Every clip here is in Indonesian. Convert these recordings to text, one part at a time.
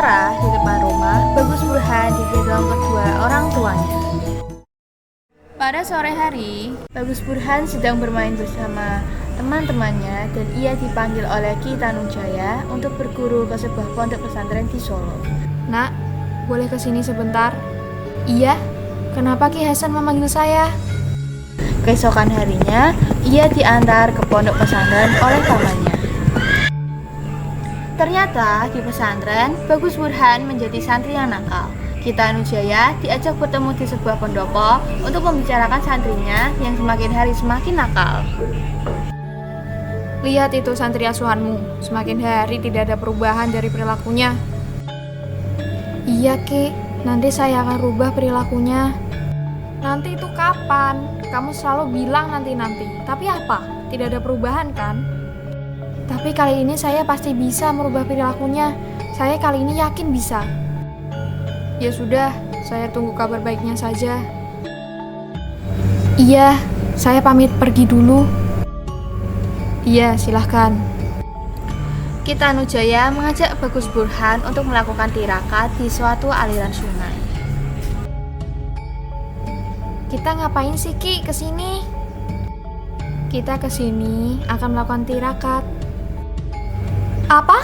Sementara di depan rumah, Bagus Burhan digendong kedua orang tuanya. Pada sore hari, Bagus Burhan sedang bermain bersama teman-temannya dan ia dipanggil oleh Ki Tanujaya untuk berguru ke sebuah pondok pesantren di Solo. Nak, boleh kesini sebentar? Iya, kenapa Ki Hasan memanggil saya? Keesokan harinya, ia diantar ke pondok pesantren oleh pamannya. Ternyata di pesantren, Bagus Burhan menjadi santri yang nakal. Ki Tanujaya diajak bertemu di sebuah pendopo untuk membicarakan santrinya yang semakin hari semakin nakal. Lihat itu santri asuhanmu, semakin hari tidak ada perubahan dari perilakunya. Iya Ki, nanti saya akan rubah perilakunya. Nanti itu kapan? Kamu selalu bilang nanti-nanti, tapi apa? Tidak ada perubahan kan? Tapi kali ini saya pasti bisa merubah perilakunya. Saya kali ini yakin bisa. Ya sudah, saya tunggu kabar baiknya saja. Iya, saya pamit pergi dulu. Iya, silahkan. Ki Tanujaya mengajak Bagus Burhan untuk melakukan tirakat di suatu aliran sungai. Kita ngapain sih Ki kesini? Kita kesini akan melakukan tirakat. Apa?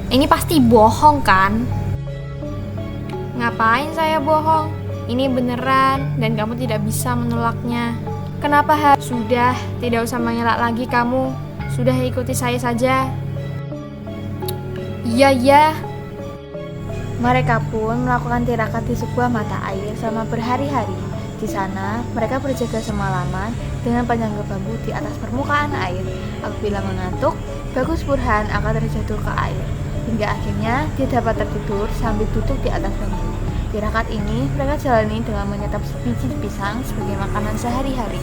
Ini pasti bohong kan? Ngapain saya bohong? Ini beneran dan kamu tidak bisa menolaknya. Kenapa harus? Sudah, tidak usah mengelak lagi kamu. Sudah ikuti saya saja. Iya. Mereka pun melakukan tirakat di sebuah mata air selama berhari-hari. Di sana, mereka berjaga semalaman dengan penyangga bambu di atas permukaan air. Apabila mengantuk, Bagus Burhan akan terjatuh ke air. Hingga akhirnya dia dapat tertidur sambil duduk di atas bambu. Tirakat ini mereka jalani dengan menyantap biji pisang sebagai makanan sehari-hari.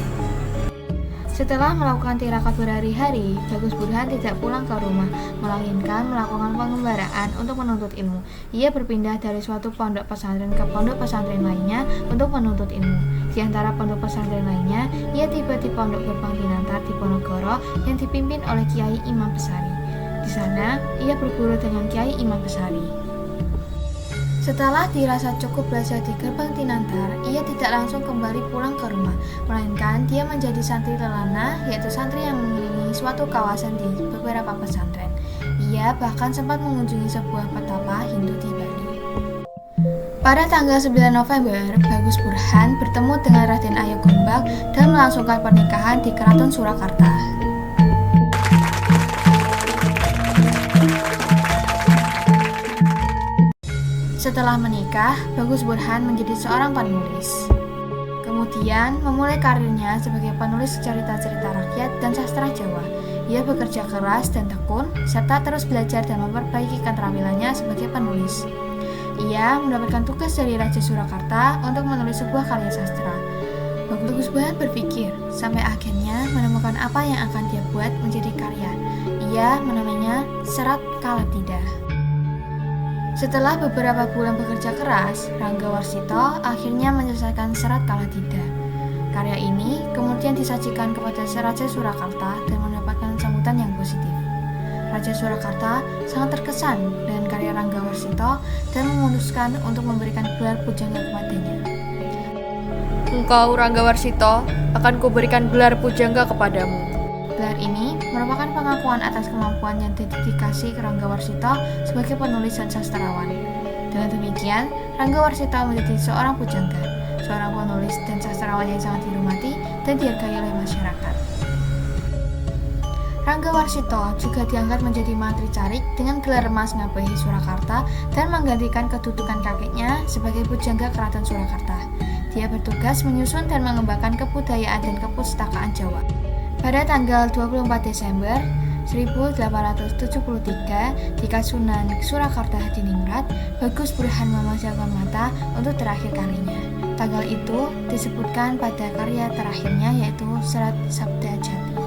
Setelah melakukan tirakat berhari-hari, Bagus Burhan tidak pulang ke rumah, melainkan melakukan pengembaraan untuk menuntut ilmu. Ia berpindah dari suatu pondok pesantren ke pondok pesantren lainnya untuk menuntut ilmu. Di antara pondok pesantren lainnya, ia tiba di pondok Gerbang Tinantar di Ponorogo yang dipimpin oleh Kiai Imam Besari. Di sana, ia berguru dengan Kiai Imam Besari. Setelah dirasa cukup belajar di Gerbang Tinantar, ia tidak langsung kembali pulang ke rumah, melainkan dia menjadi santri lelana, yaitu santri yang mengelilingi suatu kawasan di beberapa pesantren. Ia bahkan sempat mengunjungi sebuah petapa Hindu di Bali. Pada tanggal 9 November, Bagus Burhan bertemu dengan Raden Ayo Gombak dan melangsungkan pernikahan di Keraton Surakarta. Setelah menikah, Bagus Burhan menjadi seorang penulis. Kemudian memulai karirnya sebagai penulis cerita-cerita rakyat dan sastra Jawa. Ia bekerja keras dan tekun, serta terus belajar dan memperbaiki keterampilannya sebagai penulis. Ia mendapatkan tugas dari Raja Surakarta untuk menulis sebuah karya sastra. Bagus Burhan berpikir, sampai akhirnya menemukan apa yang akan dia buat menjadi karya. Ia menamainya Serat Kalatida. Setelah beberapa bulan bekerja keras, Rangga Warsito akhirnya menyelesaikan Serat Kalatida. Karya ini kemudian disajikan kepada Raja Surakarta dan mendapatkan sambutan yang positif. Raja Surakarta sangat terkesan dengan karya Rangga Warsito dan memutuskan untuk memberikan gelar pujangga kepadanya. Engkau Rangga Warsito, akan kuberikan gelar pujangga kepadamu. Gelar ini merupakan pengakuan atas kemampuan yang didedikasi ke Rangga Warsito sebagai penulis dan sastrawan. Dengan demikian, Rangga Warsito menjadi seorang pujangga, seorang penulis dan sastrawan yang sangat dihormati dan dihargai oleh masyarakat. Rangga Warsito juga diangkat menjadi Mantri Carik dengan gelar emas Ngabehi Surakarta dan menggantikan kedudukan kakeknya sebagai pujangga Keraton Surakarta. Dia bertugas menyusun dan mengembangkan kebudayaan dan kepustakaan Jawa. Pada tanggal 24 Desember 1873 di Kasunan Surakarta Hadiningrat, Bagus Burhan memejamkan mata untuk terakhir kalinya. Tanggal itu disebutkan pada karya terakhirnya yaitu Serat Sabda Jati.